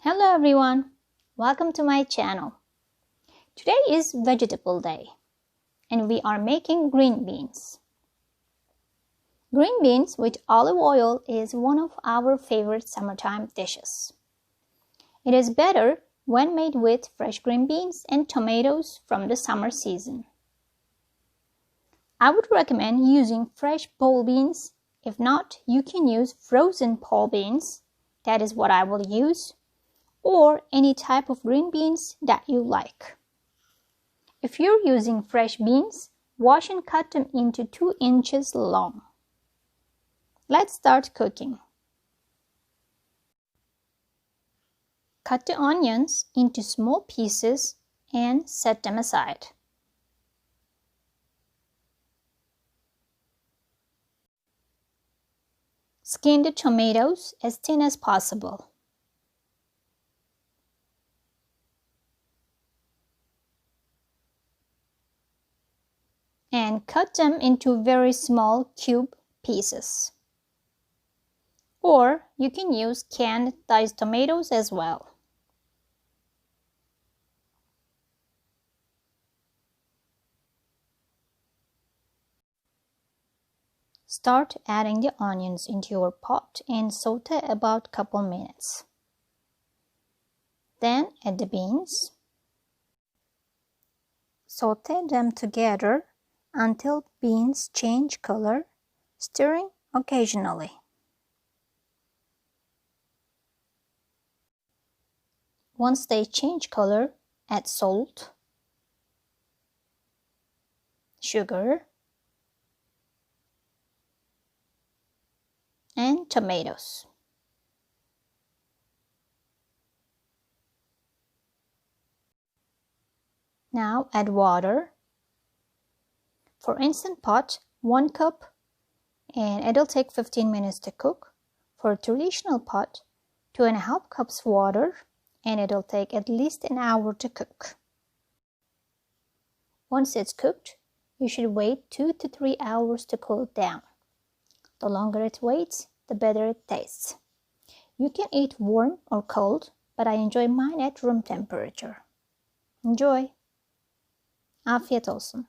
Hello everyone, welcome to my channel. Today is vegetable day and we are making green beans. Green beans with olive oil is one of our favorite summertime dishes. It is better when made with fresh green beans and tomatoes from the summer season. I would recommend using fresh pole beans. If not, you can use frozen pole beans. That is what I will use. Or any type of green beans that you like. If you're using fresh beans, wash and cut them into 2 inches long. Let's start cooking. Cut the onions into small pieces and set them aside. Skin the tomatoes as thin as possible. And cut them into very small cube pieces. Or you can use canned diced tomatoes as well. Start adding the onions into your pot and saute about a couple minutes. Then add the beans. Saute them together until beans change color, stirring occasionally. Once they change color, add salt, sugar, and tomatoes. Now add water. For Instant Pot, 1 cup, and it'll take 15 minutes to cook. For a traditional pot, 2.5 cups water, and it'll take at least an hour to cook. Once it's cooked, you should wait 2 to 3 hours to cool it down. The longer it waits, the better it tastes. You can eat warm or cold, but I enjoy mine at room temperature. Enjoy! Afiyet olsun.